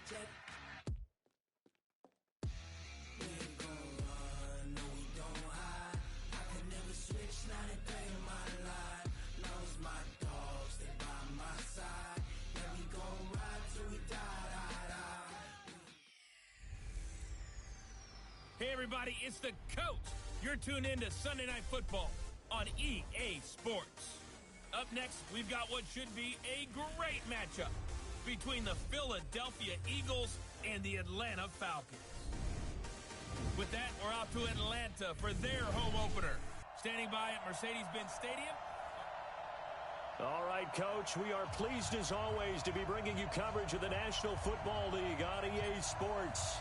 Hey everybody, it's the coach. You're tuned in to Sunday Night Football on EA Sports. Up next, we've got what should be a great matchup between the Philadelphia Eagles and the Atlanta Falcons. With that, we're off to Atlanta for their home opener. Standing by at Mercedes-Benz Stadium. All right, Coach, we are pleased as always to be bringing you coverage of the National Football League on EA Sports.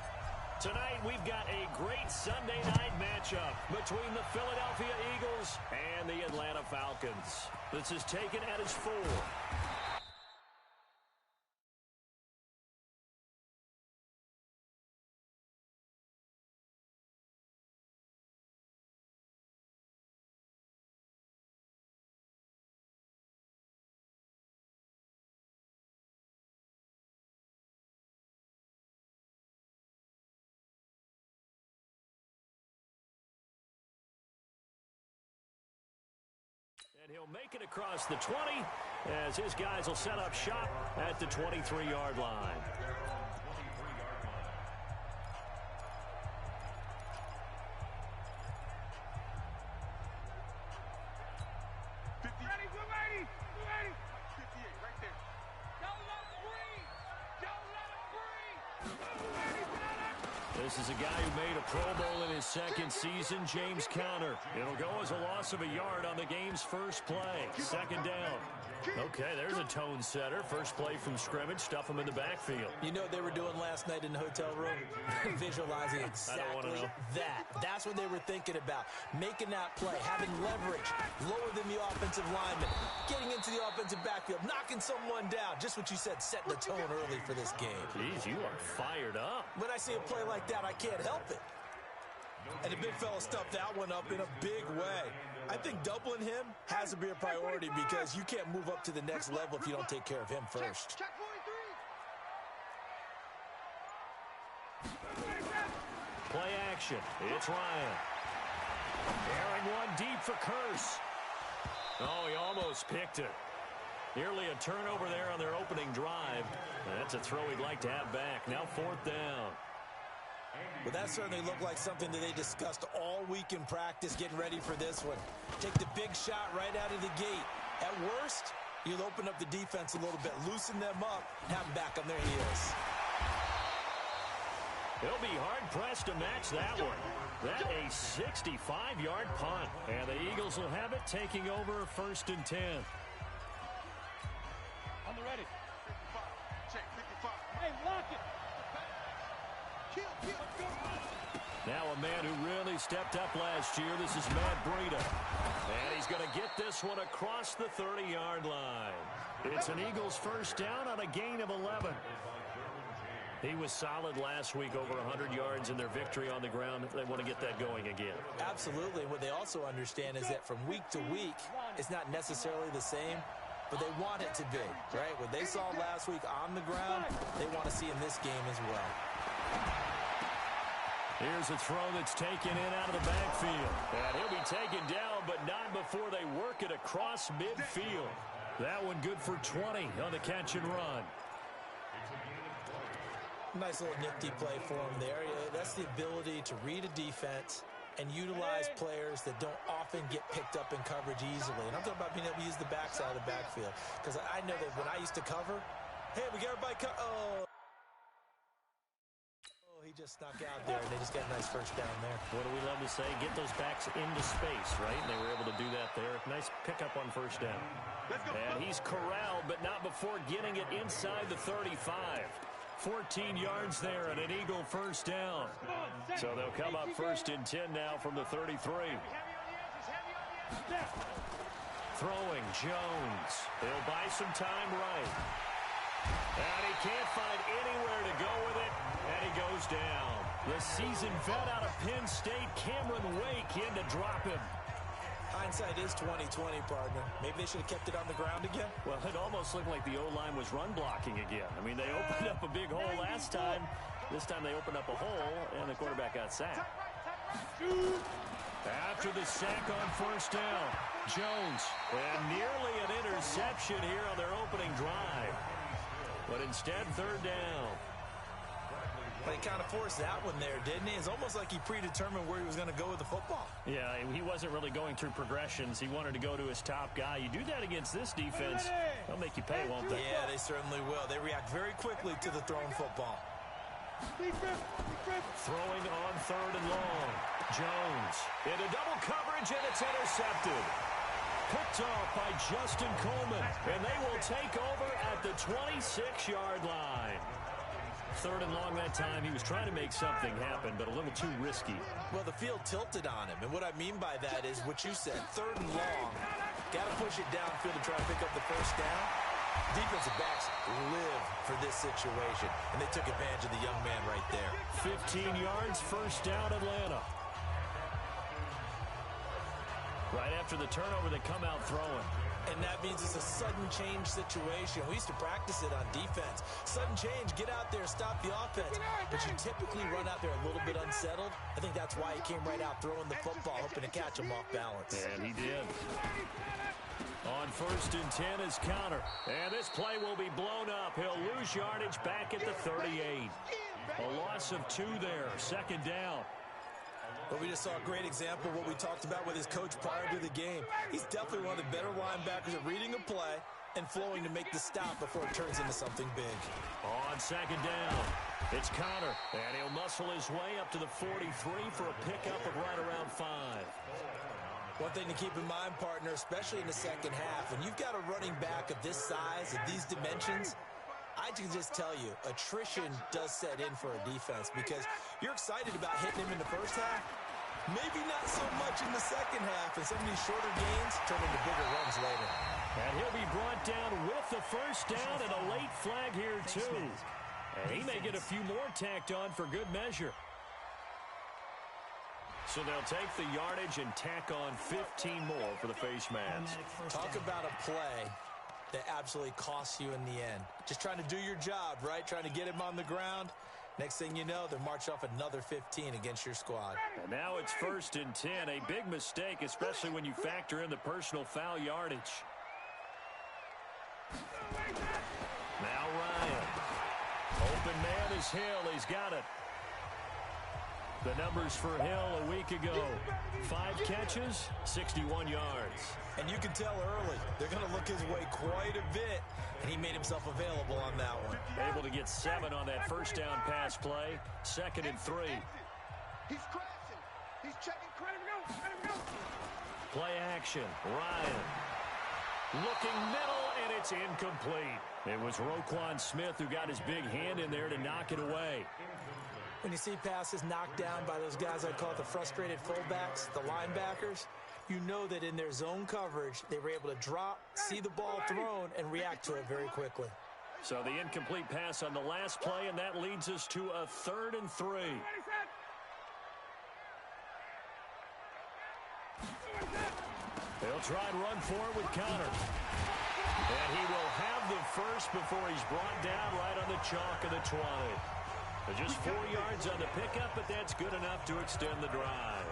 Tonight, we've got a great Sunday night matchup between the Philadelphia Eagles and the Atlanta Falcons. This is taken at its 4. And he'll make it across the 20 as his guys will set up shop at the 23-yard line. Ready, we're ready. 58, right there. Don't let him breathe. Don't let him breathe. This is a guy who made a Pro Bowl in his second season, James Conner. It'll go as a loss of a yard on the game's first play. Second down. Okay, there's a tone setter. First play from scrimmage. Stuff him in the backfield. You know what they were doing last night in the hotel room? Visualizing exactly that. That's what they were thinking about. Making that play, having leverage, lower than the offensive lineman, getting into the offensive backfield, knocking someone down. Just what you said, setting the tone early for this game. Jeez, you are fired up. When I see a play like that, I can't help it. And the big fella stuffed that one up in a big way. I think doubling him has to be a priority because you can't move up to the next level if you don't take care of him first. Check 43. Play action. It's Ryan. Airing one deep for Curse. Oh, he almost picked it. Nearly a turnover there on their opening drive. That's a throw he'd like to have back. Now 4th down. Well, that certainly looked like something that they discussed all week in practice, getting ready for this one. Take the big shot right out of the gate. At worst, you'll open up the defense a little bit, loosen them up, and have them back on their heels. He'll be hard-pressed to match that one. That a 65-yard punt. And the Eagles will have it, taking over 1st and 10. On the ready. 55. Check 55. Hey, lock it. Now a man who really stepped up last year. This is Matt Breida. And he's going to get this one across the 30-yard line. It's an Eagles first down on a gain of 11. He was solid last week, over 100 yards in their victory on the ground. They want to get that going again. Absolutely. What they also understand is that from week to week, it's not necessarily the same, but they want it to be, right? What they saw last week on the ground, they want to see in this game as well. Here's a throw that's taken in out of the backfield. And he'll be taken down, but not before they work it across midfield. That one good for 20 on the catch and run. Nice little nifty play for him there. That's the ability to read a defense and utilize players that don't often get picked up in coverage easily. And I'm talking about being able to use the backside of the backfield. Because I know that when I used to cover, hey, we got everybody he just snuck out there, and they just got a nice first down there. What do we love to say? Get those backs into space, right? And they were able to do that there. Nice pickup on first down. And he's corralled, but not before getting it inside the 35. 14 yards there and an Eagle first down. So they'll come up 1st and 10 now from the 33. Throwing Jones. He'll buy some time right. And he can't find anywhere to go with it, and he goes down. The seasoned vet out of Penn State, Cameron Wake, in to drop him. I Hindsight is 20/20, partner. Maybe they should have kept it on the ground again. Well, it almost looked like the O-line was run blocking again. I mean, they opened up a big hole last time. This time they opened up a hole, and the quarterback got sacked. After the sack on first down, Jones. And nearly an interception here on their opening drive. But instead, third down. But he kind of forced that one there, didn't he? It's almost like he predetermined where he was going to go with the football. Yeah, he wasn't really going through progressions. He wanted to go to his top guy. You do that against this defense, they'll make you pay, won't they? Yeah, they certainly will. They react very quickly to the thrown football. Throwing on third and long. Jones into double coverage, and it's intercepted. Picked off by Justin Coleman, and they will take over at the 26-yard line. Third and long that time. He was trying to make something happen, but a little too risky. Well, the field tilted on him, and what I mean by that is what you said, third and long. Got to push it downfield to try to pick up the first down. Defensive backs live for this situation, and they took advantage of the young man right there. 15 yards, first down, Atlanta. Right after the turnover, they come out throwing. And that means it's a sudden change situation. We used to practice it on defense. Sudden change, get out there, stop the offense. But you typically run out there a little bit unsettled. I think that's why he came right out throwing the football, hoping to catch him off balance. And he did. On first and 10 is Counter. And this play will be blown up. He'll lose yardage back at the 38. A loss of 2 there. Second down. But we just saw a great example of what we talked about with his coach prior to the game. He's definitely one of the better linebackers at reading a play and flowing to make the stop before it turns into something big. On second down, it's Connor, and he'll muscle his way up to the 43 for a pickup of right around 5. One thing to keep in mind, partner, especially in the second half, when you've got a running back of this size, of these dimensions, I can just tell you, attrition does set in for a defense because you're excited about hitting him in the first half. Maybe not so much in the second half, and some of these shorter gains turn into bigger runs later. And he'll be brought down with the first down and a late flag here, too. And he may get a few more tacked on for good measure. So they'll take the yardage and tack on 15 more for the face mask. Talk about a play that absolutely costs you in the end. Just trying to do your job, right? Trying to get him on the ground. Next thing you know, they're marching off another 15 against your squad. And now it's first and 10. A big mistake, especially when you factor in the personal foul yardage. Now Ryan. Open man is Hill. He's got it. The numbers for Hill a week ago. 5 catches, 61 yards. And you can tell early, they're going to look his way quite a bit, and he made himself available on that one. Able to get 7 on that first down pass play. Second and 3. He's crashing. He's checking. Let him go. Play action. Ryan. Looking middle, and it's incomplete. It was Roquan Smith who got his big hand in there to knock it away. When you see passes knocked down by those guys I call the frustrated fullbacks, the linebackers, you know that in their zone coverage, they were able to drop, see the ball thrown, and react to it very quickly. So the incomplete pass on the last play, and that leads us to a 3rd and 3. They'll try and run for it with Connor. And he will have the first before he's brought down right on the chalk of the 20. Just 4 yards on the pickup, but that's good enough to extend the drive.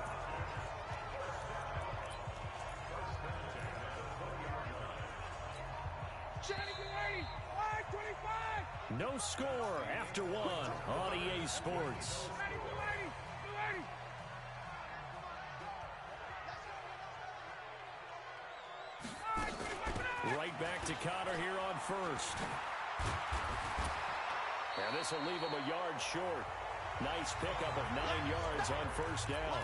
No score after 1 on EA Sports. Right back to Connor here on first. And this will leave him a yard short. Nice pickup of 9 yards on first down.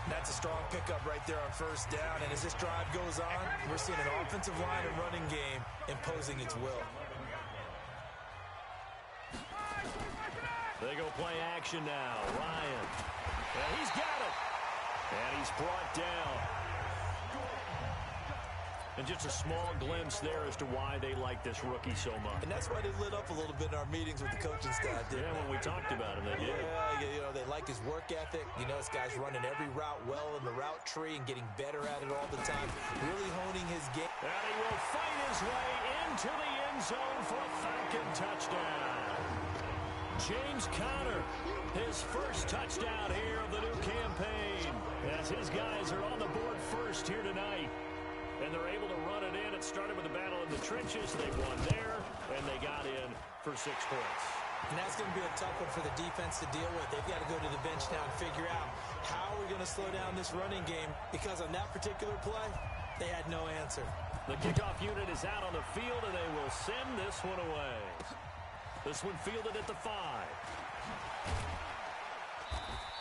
That's a strong pickup right there on first down. And as this drive goes on, we're seeing an offensive line and running game imposing its will. They go play action now. Ryan. And he's got it. And he's brought down. And just a small glimpse there as to why they like this rookie so much. And that's why they lit up a little bit in our meetings with the coaching staff, didn't they? When we talked about him, they did. Yeah, they like his work ethic. You know, this guy's running every route well in the route tree and getting better at it all the time, really honing his game. And he will fight his way into the end zone for a Falcon touchdown. James Conner, his first touchdown here of the new campaign, as his guys are on the board first here tonight. And they're able to run it in. It started with a battle in the trenches. They won there, and they got in for 6 points. And that's going to be a tough one for the defense to deal with. They've got to go to the bench now and figure out how we're going to slow down this running game, because on that particular play, they had no answer. The kickoff unit is out on the field, and they will send this one away. This one fielded at the 5.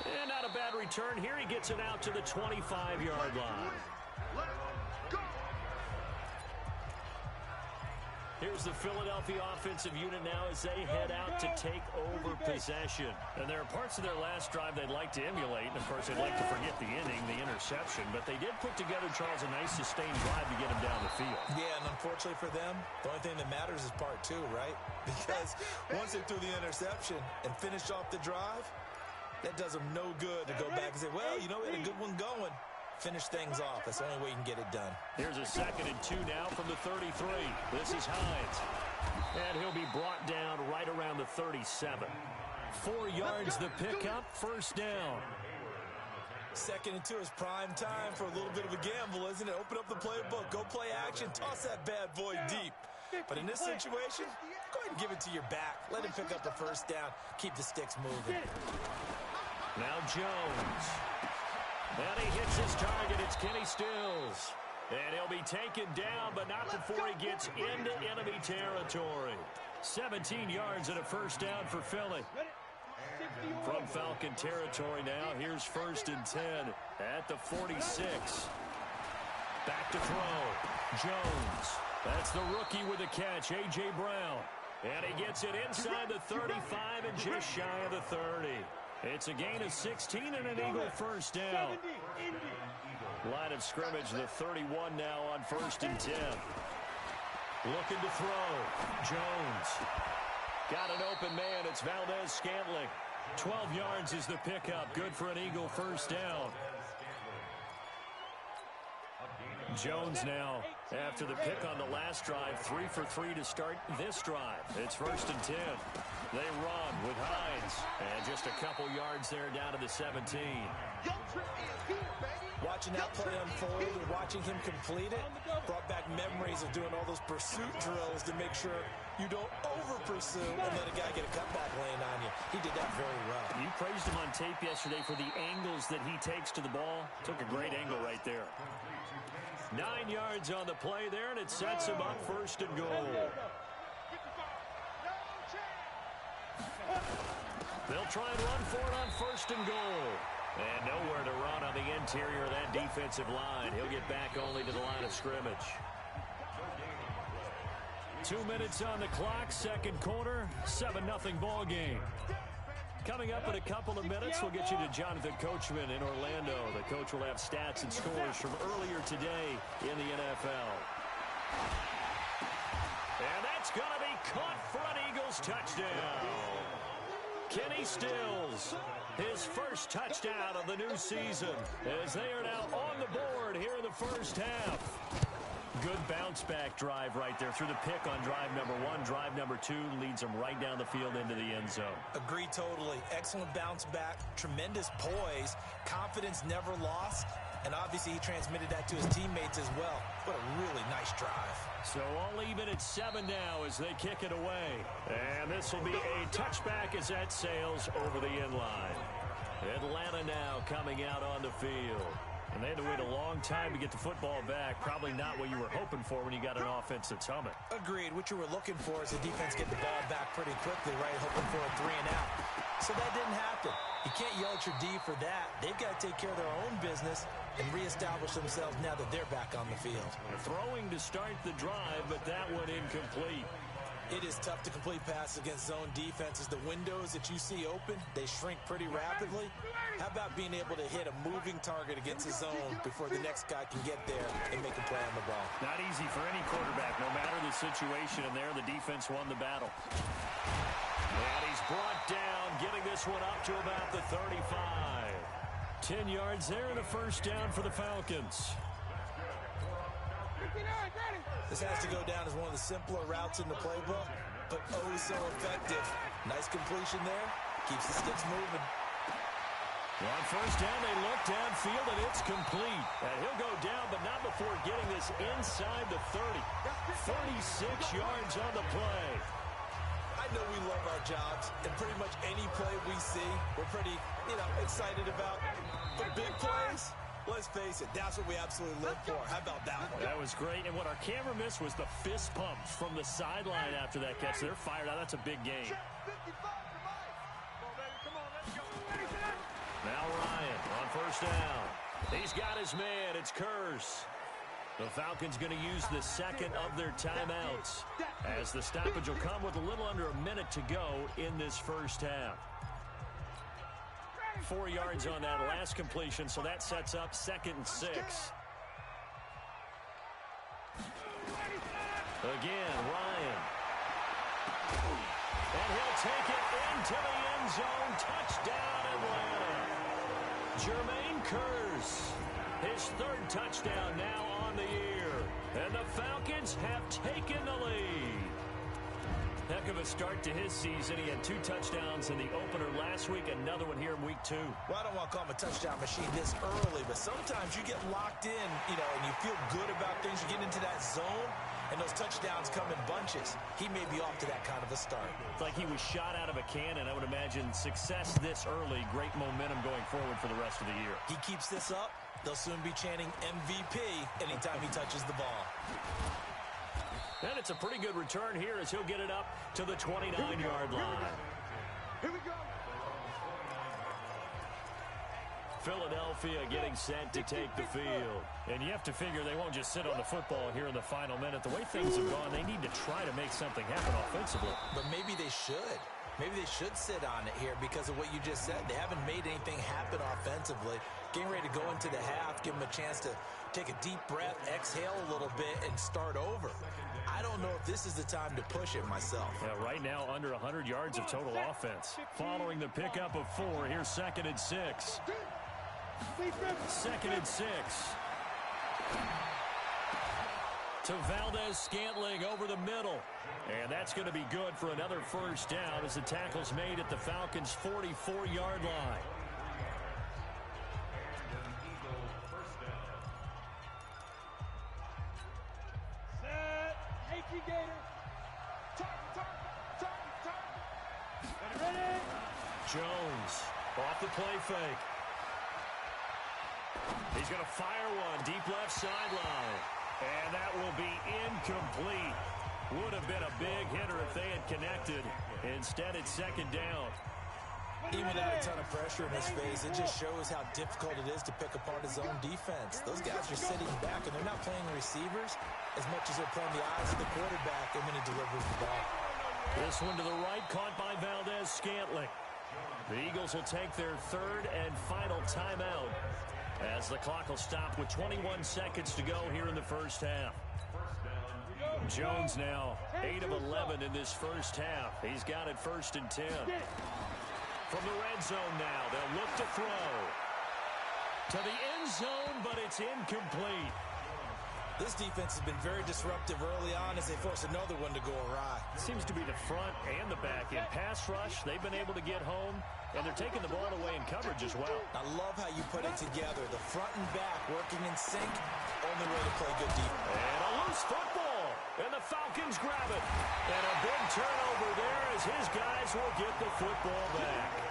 And not a bad return here. He gets it out to the 25-yard line. Here's the Philadelphia offensive unit now as they head out to take over possession. And there are parts of their last drive they'd like to emulate. And, of course, they'd like to forget the inning, the interception. But they did put together, Charles, a nice sustained drive to get him down the field. Yeah, and unfortunately for them, the only thing that matters is part 2, right? Because once they threw the interception and finished off the drive, that does them no good to go back and say, well, you know, we had a good one going. Finish things off. That's the only way you can get it done. Here's a 2nd and 2 now from the 33. This is Hines. And he'll be brought down right around the 37. 4 yards the pickup, first down. 2nd and 2 is prime time for a little bit of a gamble, isn't it? Open up the playbook, go play action, toss that bad boy deep. But in this situation, go ahead and give it to your back. Let him pick up the first down. Keep the sticks moving. Now Jones. And he hits his target. It's Kenny Stills. And he'll be taken down, but not before he gets into enemy territory. 17 yards and a first down for Philly. From Falcon territory now, here's 1st and 10 at the 46. Back to throw. Jones. That's the rookie with the catch, A.J. Brown. And he gets it inside the 35 and just shy of the 30. It's a gain of 16 and an Eagle first down. Line of scrimmage, the 31 now on 1st and 10. Looking to throw. Jones. Got an open man. It's Valdez-Scantling. 12 yards is the pickup. Good for an Eagle first down. Jones now, after the pick on the last drive, 3 for 3 to start this drive. It's 1st and 10. They run with Hines. And just a couple yards there down to the 17. Watching that play unfold and watching him complete it brought back memories of doing all those pursuit drills to make sure you don't over-pursue and let a guy get a cutback lane on you. He did that very well. You praised him on tape yesterday for the angles that he takes to the ball. Took a great angle right there. 9 yards on the play there, and it sets him up 1st and goal. They'll try and run for it on 1st and goal. And nowhere to run on the interior of that defensive line. He'll get back only to the line of scrimmage. 2 minutes on the clock, 2nd quarter, 7-0 ball game. Coming up in a couple of minutes, we'll get you to Jonathan Coachman in Orlando. The coach will have stats and scores from earlier today in the NFL. And that's going to be caught for an Eagles touchdown. Kenny Stills, his first touchdown of the new season, as they are now on the board here in the first half. Good bounce-back drive right there through the pick on drive number 1. Drive number 2 leads them right down the field into the end zone. Agree totally. Excellent bounce-back, tremendous poise, confidence never lost, and obviously he transmitted that to his teammates as well. What a really nice drive. So all even at 7 now as they kick it away. And this will be a touchback as that sails over the end line. Atlanta now coming out on the field. And they had to wait a long time to get the football back. Probably not what you were hoping for when you got an offense that's humming. Agreed. What you were looking for is the defense get the ball back pretty quickly, right? Hoping for a 3 and out. So that didn't happen. You can't yell at your D for that. They've got to take care of their own business and reestablish themselves now that they're back on the field. Throwing to start the drive, but that one incomplete. It is tough to complete passes against zone defenses. The windows that you see open, they shrink pretty rapidly. How about being able to hit a moving target against a zone before the next guy can get there and make a play on the ball? Not easy for any quarterback, no matter the situation, and there the defense won the battle. And he's brought down, getting this one up to about the 35. 10 yards there and a first down for the Falcons. This has to go down as one of the simpler routes in the playbook, but oh so effective. Nice completion there. Keeps the sticks moving. On first down, they look downfield, and it's complete. And he'll go down, but not before getting this inside the 30. 36 yards on the play. I know we love our jobs, and pretty much any play we see, we're pretty, excited about. But big plays, let's face it, that's what we absolutely live for. How about that one? That was great, and what our camera missed was the fist pumps from the sideline after that catch. They're fired out. That's a big game. Now Ryan on first down. He's got his man. It's Curse. The Falcons going to use the second of their timeouts, as the stoppage will come with a little under a minute to go in this first half. 4 yards on that last completion, so that sets up 2nd and 6. Again, Ryan. And he'll take it into the end zone. Touchdown, Atlanta. Jermaine Curse, his 3rd touchdown now on the year. And the Falcons have taken the lead. Heck of a start to his season. He had 2 touchdowns in the opener last week, another one here in week 2. Well, I don't want to call him a touchdown machine this early, but sometimes you get locked in, and you feel good about things. You get into that zone, and those touchdowns come in bunches. He may be off to that kind of a start. It's like he was shot out of a cannon. I would imagine success this early, great momentum going forward for the rest of the year. He keeps this up, they'll soon be chanting MVP anytime he touches the ball. And it's a pretty good return here as he'll get it up to the 29-yard line. Here we go. Philadelphia getting set to take the field. And you have to figure they won't just sit on the football here in the final minute. The way things have gone, they need to try to make something happen offensively. But maybe they should. Maybe they should sit on it here because of what you just said. They haven't made anything happen offensively. Getting ready to go into the half, give them a chance to take a deep breath, exhale a little bit, and start over. I don't know if this is the time to push it myself. Yeah, right now, under 100 yards of total offense. Following the pickup of 4, here's 2nd and 6. 2nd and 6. To Valdez-Scantling over the middle. And that's going to be good for another first down as the tackle's made at the Falcons' 44-yard line. Set. Yankee Gator. Ready. Jones off the play fake. He's going to fire one deep left sideline. And that will be incomplete. Would have been a big hitter if they had connected. Instead, it's 2nd down. Even without a ton of pressure in his face, it just shows how difficult it is to pick apart his own defense. Those guys are sitting back, and they're not playing receivers as much as they're playing the eyes of the quarterback and when he delivers the ball. This one to the right, caught by Valdez-Scantling. The Eagles will take their 3rd and final timeout as the clock will stop with 21 seconds to go here in the first half. Jones now 8 of 11 in this first half. He's got it 1st and 10. From the red zone now, they'll look to throw. To the end zone, but it's incomplete. This defense has been very disruptive early on as they force another one to go awry. Seems to be the front and the back. In pass rush, they've been able to get home, and they're taking the ball away in coverage as well. I love how you put it together. The front and back working in sync. Only way to play good defense. And a loose football. And the Falcons grab it. And a big turnover there as his guys will get the football back.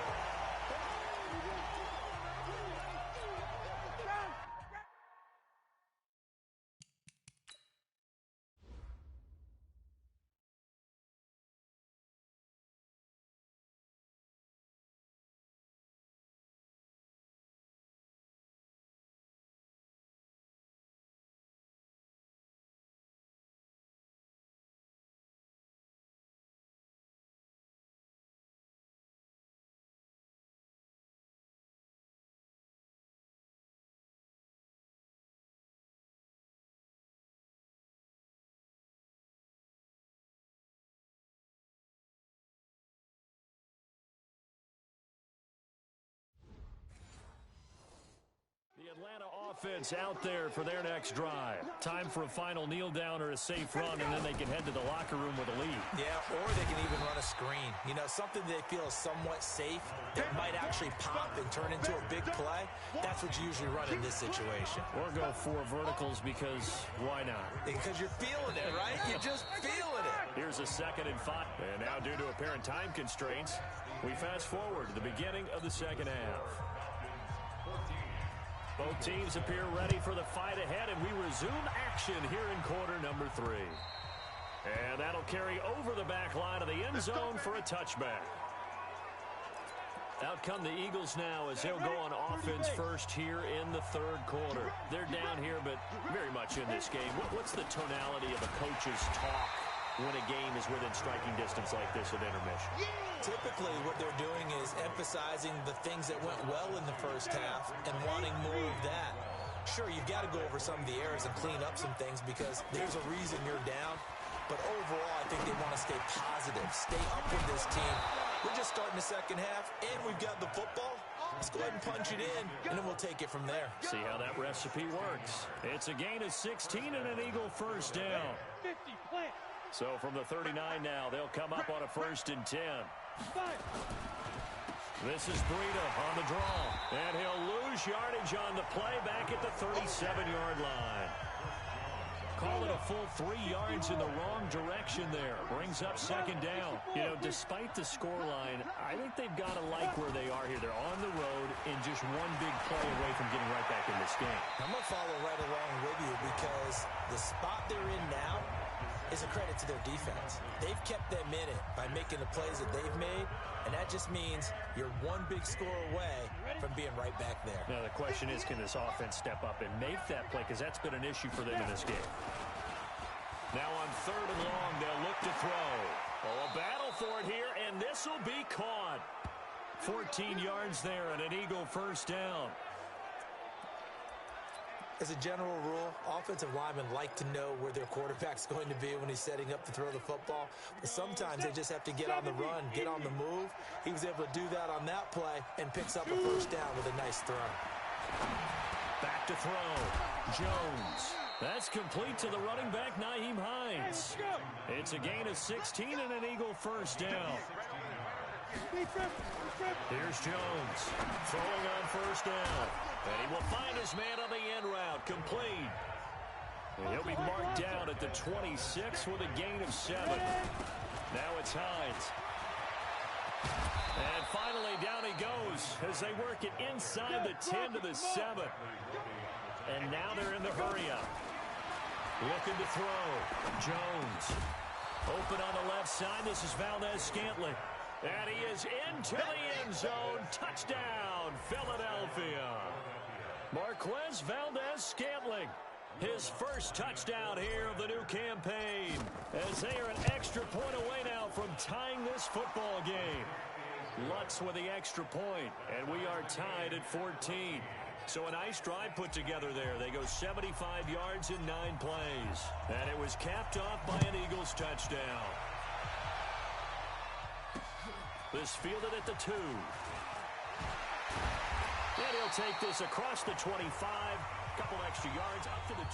offense out there for their next drive. Time for a final kneel down or a safe run, and then they can head to the locker room with a lead. Yeah, or they can even run a screen. You know, something they feel is somewhat safe that might actually pop and turn into a big play. That's what you usually run in this situation. Or go 4 verticals because why not? Because you're feeling it, right? You're just feeling it. Here's a 2nd and 5. And now due to apparent time constraints, we fast forward to the beginning of the second half. Both teams appear ready for the fight ahead, and we resume action here in quarter number 3. And that'll carry over the back line of the end zone for a touchback. Out come the Eagles now as they'll go on offense first here in the 3rd quarter. They're down here, but very much in this game. What's the tonality of a coach's talk when a game is within striking distance like this at intermission? Typically, what they're doing is emphasizing the things that went well in the first half and wanting more of that. Sure, you've got to go over some of the errors and clean up some things because there's a reason you're down. But overall, I think they want to stay positive, stay up with this team. We're just starting the second half, and we've got the football. Let's go ahead and punch it in, and then we'll take it from there. See how that recipe works. It's a gain of 16 and an Eagle first down. 50 plant. So from the 39 now, they'll come up on a 1st and 10. This is Breida on the draw. And he'll lose yardage on the play back at the 37-yard line. Call it a full 3 yards in the wrong direction there. Brings up 2nd down. You know, despite the scoreline, I think they've got to like where they are here. They're on the road and just one big play away from getting right back in this game. I'm going to follow right along with you because the spot they're in now is a credit to their defense. They've kept them in it by making the plays that they've made, and that just means you're one big score away from being right back there. Now the question is, can this offense step up and make that play? Because that's been an issue for them in this game. Now on 3rd and long, they'll look to throw. Oh, a battle for it here, and this will be caught. 14 yards there and an Eagle first down. As a general rule, offensive linemen like to know where their quarterback's going to be when he's setting up to throw the football. But sometimes they just have to get on the run, get on the move. He was able to do that on that play and picks up a first down with a nice throw. Back to throw. Jones. That's complete to the running back, Nyheim Hines. It's a gain of 16 and an Eagle first down. Here's Jones throwing on first down. And he will find his man on the end route, complete. And he'll be marked down at the 26 with a gain of 7. Now it's Hines. And finally, down he goes as they work it inside the 10 to the 7. And now they're in the hurry-up. Looking to throw. Jones. Open on the left side. This is Valdez-Scantling. And he is into the end zone. Touchdown, Philadelphia. Marquez Valdez-Scantling. His first touchdown here of the new campaign. As they are an extra point away now from tying this football game. Lutz with the extra point. And we are tied at 14. So a nice drive put together there. They go 75 yards in 9 plays. And it was capped off by an Eagles touchdown. This fielded at the 2. And he'll take this across the 25. Couple extra yards up to the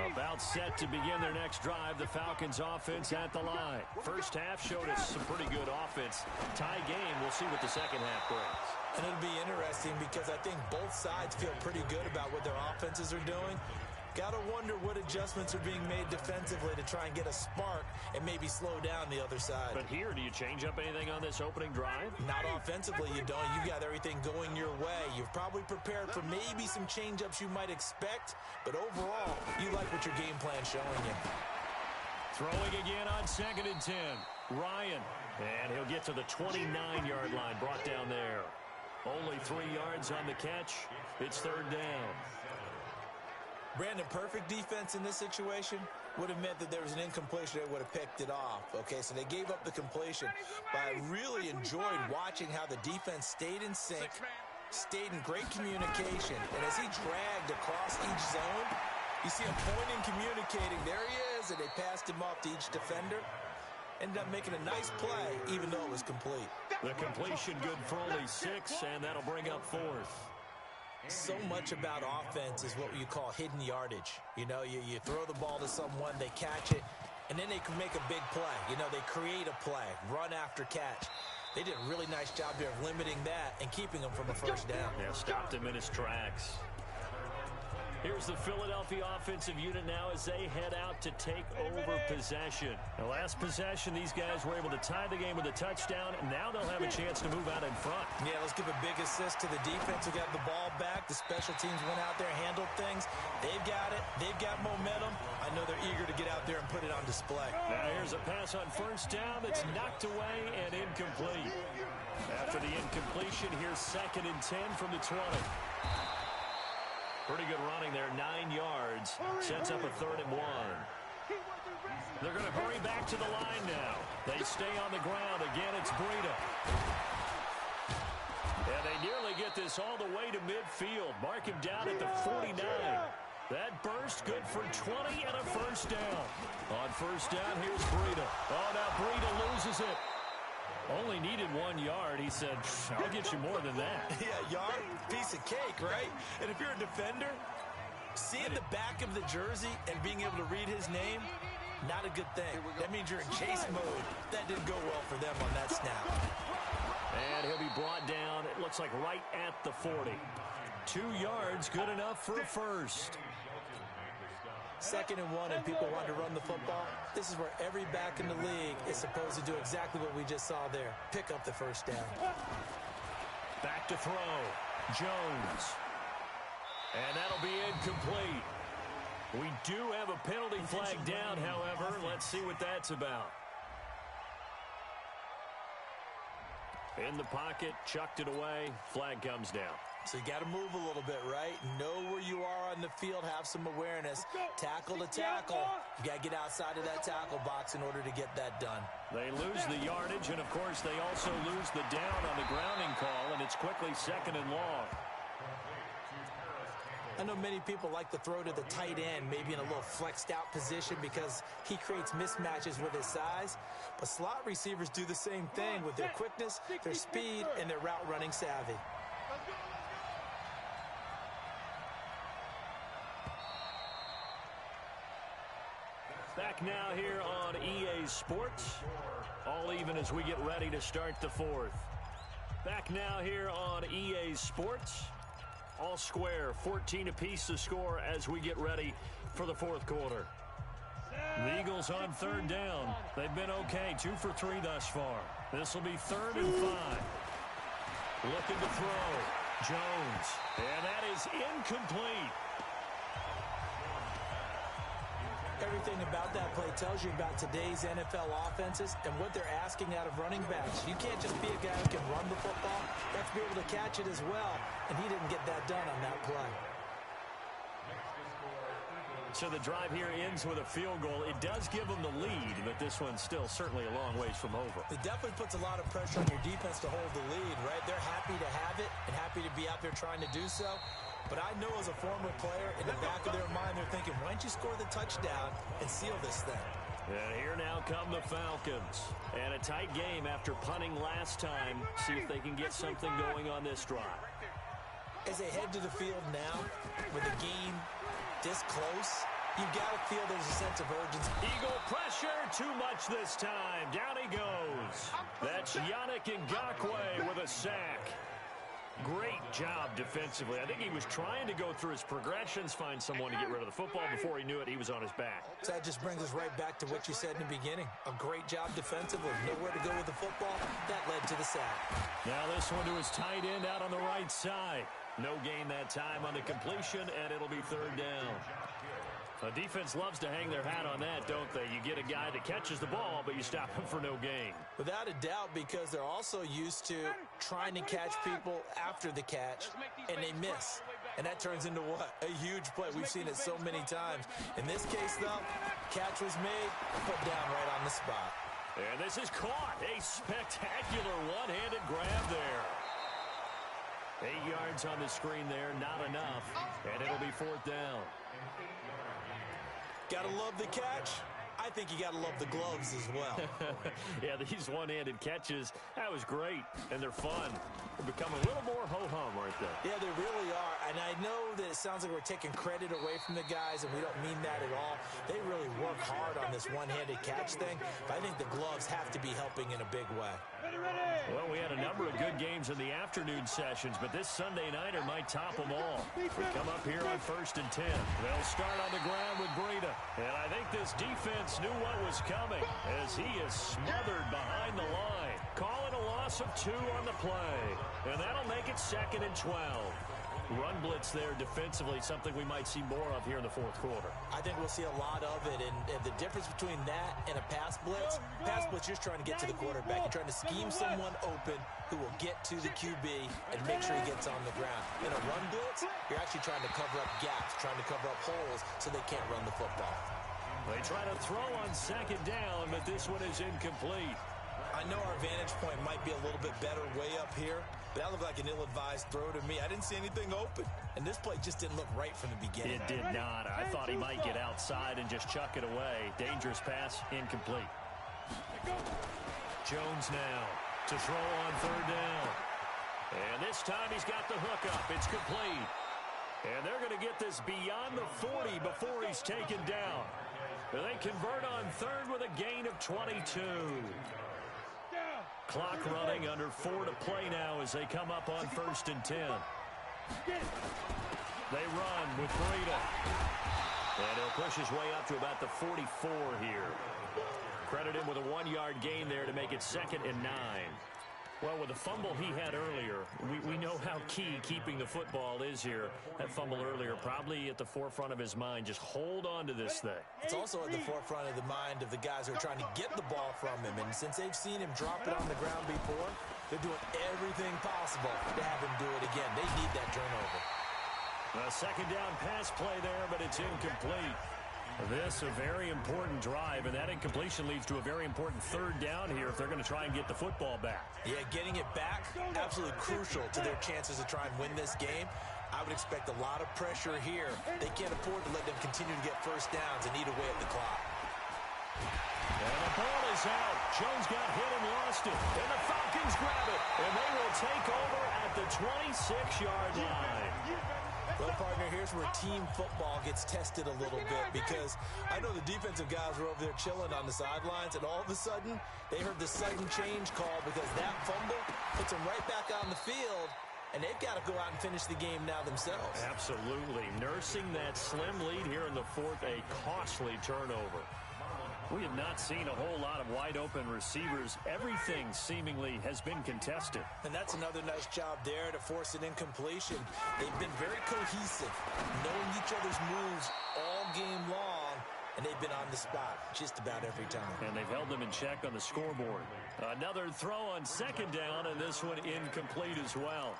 20. About set to begin their next drive. The Falcons offense at the line. First half showed us some pretty good offense. Tie game. We'll see what the second half brings. And it'll be interesting because I think both sides feel pretty good about what their offenses are doing. Got to wonder what adjustments are being made defensively to try and get a spark and maybe slow down the other side. But here, do you change up anything on this opening drive? Not offensively, you don't. You got everything going your way. You've probably prepared for maybe some change-ups you might expect, but overall, you like what your game plan's showing you. Throwing again on 2nd and 10. Ryan. And he'll get to the 29-yard line, brought down there. Only 3 yards on the catch. It's 3rd down. Brandon, perfect defense in this situation would have meant that there was an incompletion. They would have picked it off. Okay, so they gave up the completion. But I really enjoyed watching how the defense stayed in sync, stayed in great communication. And as he dragged across each zone, you see him pointing, communicating. There he is, and they passed him off to each defender. Ended up making a nice play, even though it was complete. The completion good for only 6, and that'll bring up 4th. So much about offense is what you call hidden yardage. You know, you throw the ball to someone, they catch it, and then they can make a big play. You know, they create a play, run after catch. They did a really nice job there of limiting that and keeping him from a first down. Yeah, stopped him in his tracks. Here's the Philadelphia offensive unit now as they head out to take over possession. The last possession, these guys were able to tie the game with a touchdown, and now they'll have a chance to move out in front. Yeah, let's give a big assist to the defense who got the ball back. The special teams went out there, handled things. They've got it. They've got momentum. I know they're eager to get out there and put it on display. Now here's a pass on first down that's knocked away and incomplete. After the incompletion, here's 2nd and 10 from the 20. Pretty good running there, 9 yards. Sets up a 3rd and 1. They're going to hurry back to the line now. They stay on the ground. Again, it's Breida. And they nearly get this all the way to midfield. Mark him down at the 49. That burst good for 20 and a first down. On first down, here's Breida. Oh, now Breida loses it. Only needed 1 yard. He said, I'll get you more than that. Yeah, yard, piece of cake, right? And if you're a defender, seeing the back of the jersey and being able to read his name, not a good thing. That means you're in chase mode. That didn't go well for them on that snap. And he'll be brought down, it looks like right at the 40. 2 yards, good enough for a first. 2nd and 1 and people want to run the football. This is where every back in the league is supposed to do exactly what we just saw there. Pick up the first down. Back to throw. Jones. And that'll be incomplete. We do have a penalty flag down, however. Let's see what that's about. In the pocket, chucked it away. Flag comes down. So you got to move a little bit, right? Know where you are on the field. Have some awareness. Tackle to tackle. You got to get outside of that tackle box in order to get that done. They lose the yardage, and, of course, they also lose the down on the grounding call, and it's quickly 2nd and long. I know many people like to throw to the tight end, maybe in a little flexed out position because he creates mismatches with his size. But slot receivers do the same thing with their quickness, their speed, and their route running savvy. Back now here on EA Sports. All even as we get ready to start the 4th. Back now here on EA Sports. All square, 14 apiece to score as we get ready for the 4th quarter. The Eagles on 3rd down. They've been okay, 2 for 3 thus far. This will be 3rd and 5. Looking to throw. Jones. And that is incomplete. Everything about that play tells you about today's NFL offenses and what they're asking out of running backs. You can't just be a guy who can run the football. You have to be able to catch it as well, and he didn't get that done on that play. So the drive here ends with a field goal. It does give them the lead, but this one's still certainly a long ways from over. It definitely puts a lot of pressure on your defense to hold the lead, right? They're happy to have it and happy to be out there trying to do so. But I know as a former player, in the back of their mind, they're thinking, why don't you score the touchdown and seal this thing? And here now come the Falcons. And a tight game after punting last time. See if they can get something going on this drive. As they head to the field now, with the game this close, you got to feel there's a sense of urgency. Eagle pressure, too much this time. Down he goes. That's Yannick Ngakoue with a sack. Great job defensively. I think he was trying to go through his progressions, find someone to get rid of the football. Before he knew it, he was on his back. So that just brings us right back to what you said in the beginning. A great job defensively. Nowhere to go with the football. That led to the sack. Now this one to his tight end out on the right side. No gain that time on the completion, and it'll be 3rd down. A defense loves to hang their hat on that, don't they? You get a guy that catches the ball, but you stop him for no gain. Without a doubt, because they're also used to trying to catch people after the catch, and they miss. And that turns into what? A huge play. We've seen it so many times. In this case, though, catch was made, put down right on the spot. And this is caught. A spectacular one-handed grab there. 8 yards on the screen there, not enough. And it'll be 4th down. Gotta love the catch. I think you got to love the gloves as well. Yeah, these one-handed catches, that was great, and they're fun. They become a little more ho-hum, aren't they? Yeah, they really are, and I know that it sounds like we're taking credit away from the guys, and we don't mean that at all. They really work hard on this one-handed catch thing, but I think the gloves have to be helping in a big way. Well, we had a number of good games in the afternoon sessions, but this Sunday nighter might top them all. We come up here on 1st and 10. They'll start on the ground with Breida, and I think this defense knew what was coming as he is smothered behind the line. Calling a loss of 2 on the play, and that'll make it 2nd and 12. Run blitz there defensively, something we might see more of here in the 4th quarter. I think we'll see a lot of it, and the difference between that and a pass blitz, you're trying to get to the quarterback. You're trying to scheme someone open who will get to the QB and make sure he gets on the ground. In a run blitz, you're actually trying to cover up gaps, trying to cover up holes so they can't run the football. They try to throw on 2nd down, but this one is incomplete. I know our vantage point might be a little bit better way up here, but that looked like an ill-advised throw to me. I didn't see anything open, and this play just didn't look right from the beginning. It did not. I thought he might get outside and just chuck it away. Dangerous pass, incomplete. Jones now to throw on 3rd down. And this time he's got the hook up. It's complete. And they're going to get this beyond the 40 before he's taken down. They convert on 3rd with a gain of 22. Clock running, under 4 to play now as they come up on 1st and 10. They run with Breida. And he'll push his way up to about the 44 here. Credit him with a 1-yard gain there to make it 2nd and 9. Well, with the fumble he had earlier, we know how key keeping the football is here. That fumble earlier probably at the forefront of his mind. Just hold on to this thing. It's also at the forefront of the mind of the guys who are trying to get the ball from him. And since they've seen him drop it on the ground before, they're doing everything possible to have him do it again. They need that turnover. A 2nd down pass play there, but it's incomplete. This a very important drive, and that incompletion leads to a very important 3rd down here if they're going to try and get the football back. Yeah, getting it back, absolutely crucial to their chances to try and win this game. I would expect a lot of pressure here. They can't afford to let them continue to get 1st downs and eat away at the clock. And the ball is out. Jones got hit and lost it. And the Falcons grab it, and they will take over at the 26-yard line. Well, partner, here's where team football gets tested a little bit because I know the defensive guys were over there chilling on the sidelines, and all of a sudden, they heard the sudden change call because that fumble puts them right back on the field, and they've got to go out and finish the game now themselves. Absolutely. Nursing that slim lead here in the 4th, a costly turnover. We have not seen a whole lot of wide-open receivers. Everything seemingly has been contested. And that's another nice job there to force an incompletion. They've been very cohesive, knowing each other's moves all game long, and they've been on the spot just about every time. And they've held them in check on the scoreboard. Another throw on 2nd down, and this one incomplete as well.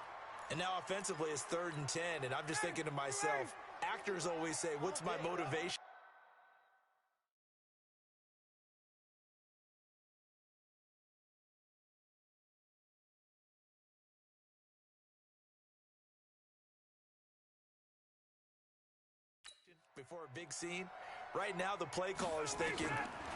And now offensively it's 3rd and 10, and I'm just thinking to myself, actors always say, what's my motivation? Before a big scene. Right now, the play caller's thinking,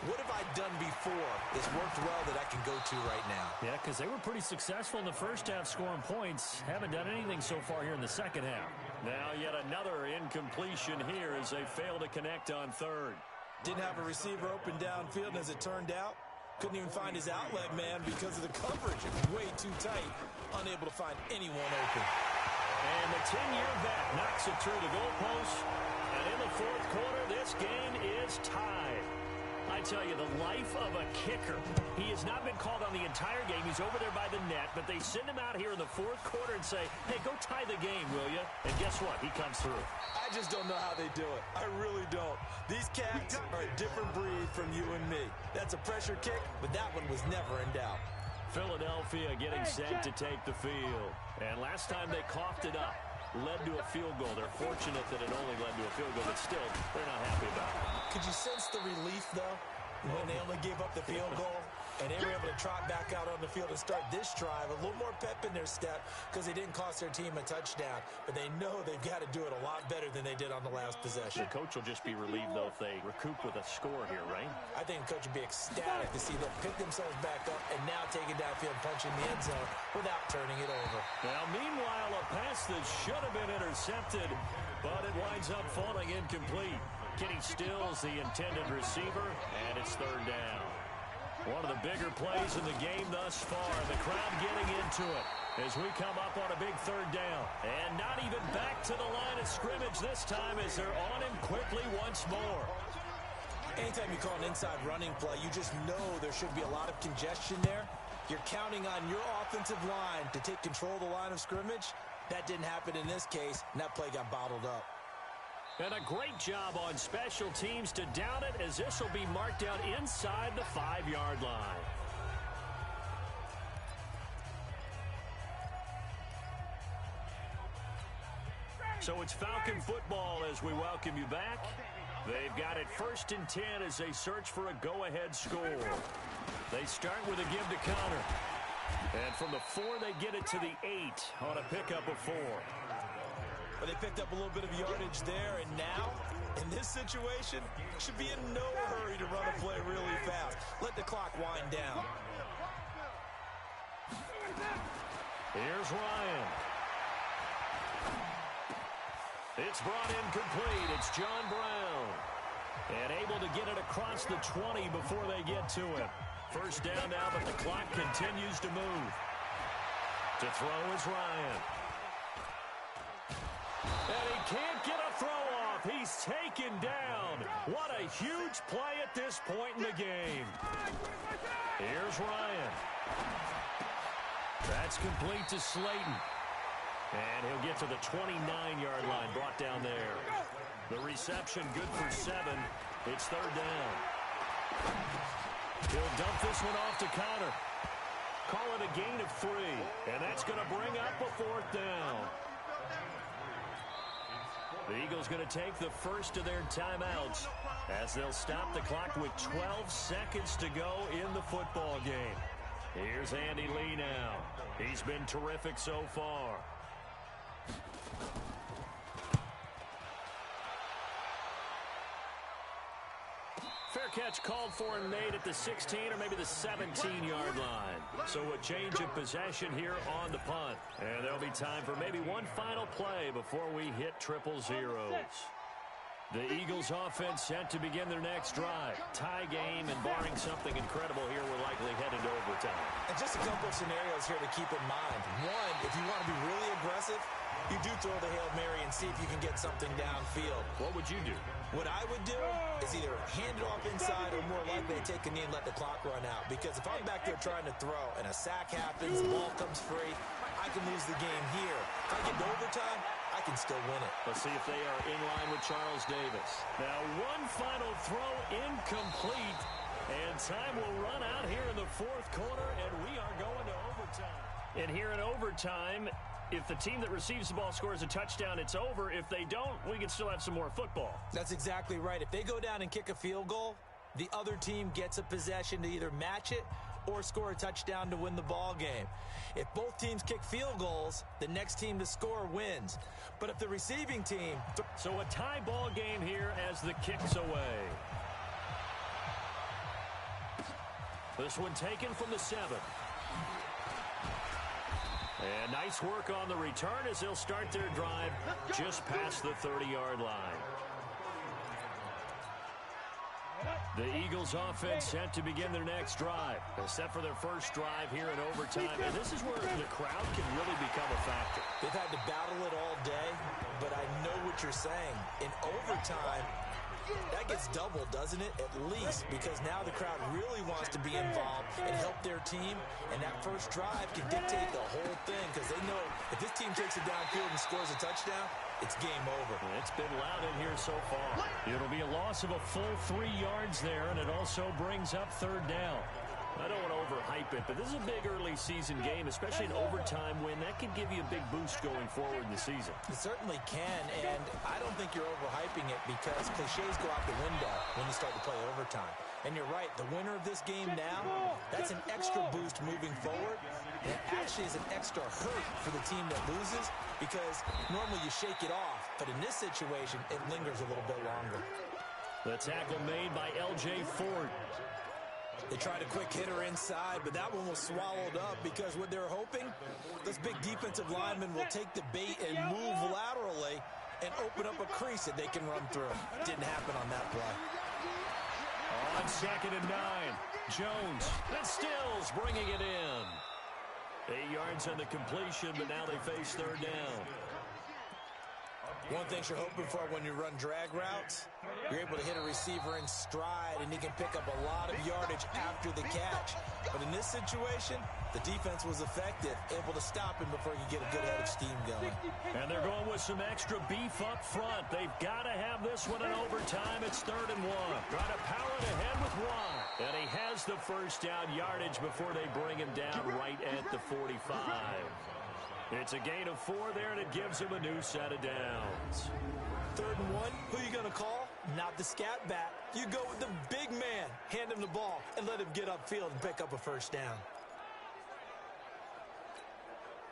what have I done before that's worked well that I can go to right now? Yeah, because they were pretty successful in the first half scoring points. Haven't done anything so far here in the second half. Now yet another incompletion here as they fail to connect on 3rd. Didn't have a receiver open downfield, and as it turned out, couldn't even find his outlet man because of the coverage. It was way too tight, unable to find anyone open. And the 10-year vet knocks it through the goalpost. And in the 4th quarter, this game is tied. I tell you, the life of a kicker. He has not been called on the entire game. He's over there by the net, but they send him out here in the 4th quarter and say, hey, go tie the game, will you? And guess what? He comes through. I just don't know how they do it. I really don't. These cats are a different breed from you and me. That's a pressure kick, but that one was never in doubt. Philadelphia getting set to take the field. And last time they coughed it up, led to a field goal. They're fortunate that it only led to a field goal, but still, they're not happy about it. Could you sense the relief, though, when they only gave up the field goal? And they were able to trot back out on the field and start this drive. A little more pep in their step because they didn't cost their team a touchdown. But they know they've got to do it a lot better than they did on the last possession. The coach will just be relieved, though, if they recoup with a score here, right? I think the coach would be ecstatic to see them pick themselves back up and now take it downfield and punch in the end zone without turning it over. Now, meanwhile, a pass that should have been intercepted, but it winds up falling incomplete. Kenny Stills, the intended receiver, and it's third down. One of the bigger plays in the game thus far. The crowd getting into it as we come up on a big third down. And not even back to the line of scrimmage this time as they're on him quickly once more. Anytime you call an inside running play, you just know there should be a lot of congestion there. You're counting on your offensive line to take control of the line of scrimmage. That didn't happen in this case, and that play got bottled up. And a great job on special teams to down it as this will be marked out inside the 5-yard line. So it's Falcon football as we welcome you back. They've got it 1st and 10 as they search for a go-ahead score. They start with a give to Connor. And from the 4, they get it to the 8 on a pickup of 4. But they picked up a little bit of yardage there, and now, in this situation, should be in no hurry to run a play really fast. Let the clock wind down. Here's Ryan. It's brought in complete. It's John Brown. And able to get it across the 20 before they get to him. First down now, but the clock continues to move. To throw is Ryan. And he can't get a throw off. He's taken down. What a huge play at this point in the game. Here's Ryan. That's complete to Slayton. And he'll get to the 29-yard line, brought down there. The reception good for 7. It's third down. He'll dump this one off to Connor. Call it a gain of 3. And that's going to bring up a 4th down. The Eagles going to take the first of their timeouts as they'll stop the clock with 12 seconds to go in the football game. Here's Andy Lee now. He's been terrific so far. Fair catch called for and made at the 16 or maybe the 17-yard line. So a change of possession here on the punt. And there'll be time for maybe one final play before we hit triple zeros. The Eagles offense set to begin their next drive. Tie game, and barring something incredible here, we're likely headed to overtime. And just a couple of scenarios here to keep in mind. One, if you want to be really aggressive, you do throw the Hail Mary and see if you can get something downfield. What would you do? What I would do is either hand it off inside or more likely take a knee and let the clock run out. Because if I'm back there trying to throw and a sack happens, the ball comes free, I can lose the game here. If I get to overtime, I can still win it. Let's see if they are in line with Charles Davis. Now, one final throw incomplete. And time will run out here in the 4th quarter, and we are going to overtime. And here in overtime, if the team that receives the ball scores a touchdown, it's over. If they don't, we can still have some more football. That's exactly right. If they go down and kick a field goal, the other team gets a possession to either match it or score a touchdown to win the ball game. If both teams kick field goals, the next team to score wins. But if the receiving team... So a tie ball game here as the kick's away. This one taken from the 7. And nice work on the return as they'll start their drive just past the 30-yard line. The Eagles offense set to begin their next drive. They're set for their first drive here in overtime. And this is where the crowd can really become a factor. They've had to battle it all day, but I know what you're saying. In overtime, that gets doubled, doesn't it? At least, because now the crowd really wants to be involved and help their team, and that first drive can dictate the whole thing because they know if this team takes it downfield and scores a touchdown, it's game over. It's been loud in here so far. It'll be a loss of a full 3 yards there, and it also brings up third down. I don't want to overhype it, but this is a big early season game, especially an overtime win. That can give you a big boost going forward in the season. It certainly can, and I don't think you're overhyping it because cliches go out the window when you start to play overtime. And you're right, the winner of this game now, that's an extra boost moving forward. And it actually is an extra hurt for the team that loses because normally you shake it off. But in this situation, it lingers a little bit longer. The tackle made by L.J. Ford. They tried a quick hitter inside, but that one was swallowed up because what they're hoping, those big defensive linemen will take the bait and move laterally and open up a crease that they can run through. Didn't happen on that play. On 2nd and 9, Jones and Stills bringing it in. 8 yards on the completion, but now they face 3rd down. One thing you're hoping for when you run drag routes, you're able to hit a receiver in stride, and he can pick up a lot of yardage after the catch. But in this situation, the defense was effective, able to stop him before he could get a good head of steam going. And they're going with some extra beef up front. They've got to have this one in overtime. It's 3rd and 1. Trying to power it ahead with Watt. And he has the first down yardage before they bring him down right at the 45. It's a gain of 4 there, and it gives him a new set of downs. 3rd and 1, who are you going to call? Not the scat back. You go with the big man. Hand him the ball and let him get upfield and pick up a first down.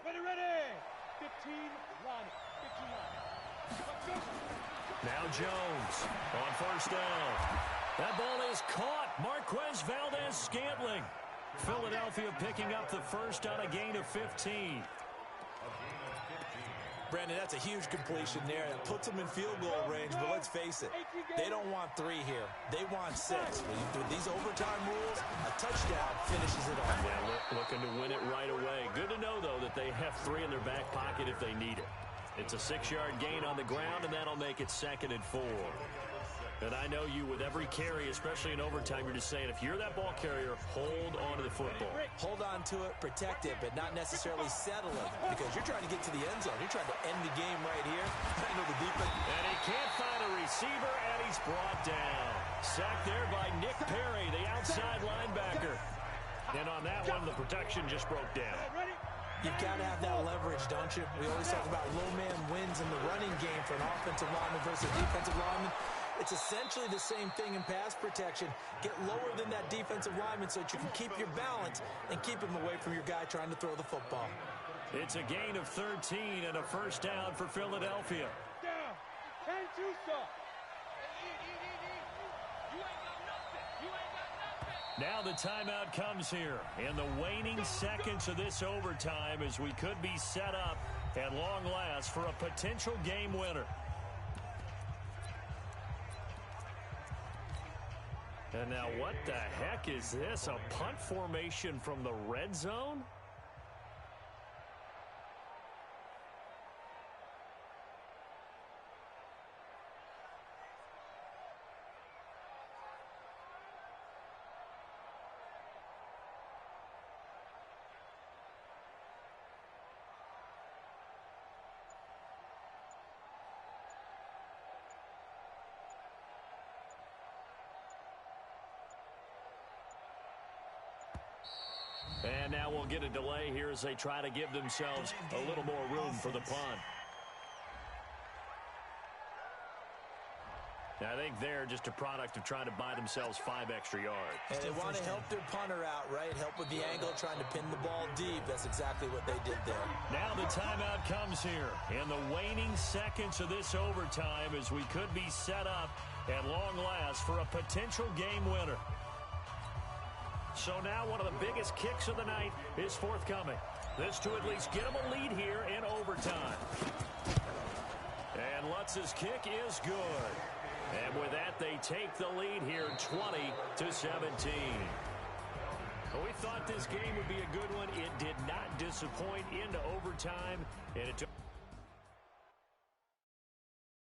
Ready, ready. 15, run. 15, run. Now Jones on 1st down. That ball is caught. Marquez Valdez-Scantling. Philadelphia picking up the first on a gain of 15. Brandon, that's a huge completion there. That puts them in field goal range, but let's face it, they don't want 3 here. They want 6. With these overtime rules, a touchdown finishes it off. Yeah, looking to win it right away. Good to know, though, that they have 3 in their back pocket if they need it. It's a 6-yard gain on the ground, and that'll make it 2nd and 4. And I know you, with every carry, especially in overtime, you're just saying, if you're that ball carrier, hold on to the football. Hold on to it, protect it, but not necessarily settling because you're trying to get to the end zone. You're trying to end the game right here. I know the defense. And he can't find a receiver, and he's brought down. Sacked there by Nick Perry, the outside linebacker. And on that one, the protection just broke down. You've got to have that leverage, don't you? We always talk about low man wins in the running game for an offensive lineman versus defensive lineman. It's essentially the same thing in pass protection. Get lower than that defensive lineman so that you can keep your balance and keep him away from your guy trying to throw the football. It's a gain of 13 and a first down for Philadelphia. Down. 10-2, sir. Now the timeout comes here in the waning seconds of this overtime as we could be set up at long last for a potential game winner. And now what the heck is this? A punt formation from the red zone? And now we'll get a delay here as they try to give themselves a little more room for the punt. I think they're just a product of trying to buy themselves 5 extra yards. And they want to help their punter out, right? Help with the angle, trying to pin the ball deep. That's exactly what they did there. Now the timeout comes here in the waning seconds of this overtime as we could be set up at long last for a potential game winner. So now one of the biggest kicks of the night is forthcoming. This to at least get them a lead here in overtime. And Lutz's kick is good. And with that, they take the lead here 20-17. We thought this game would be a good one. It did not disappoint into overtime, and it took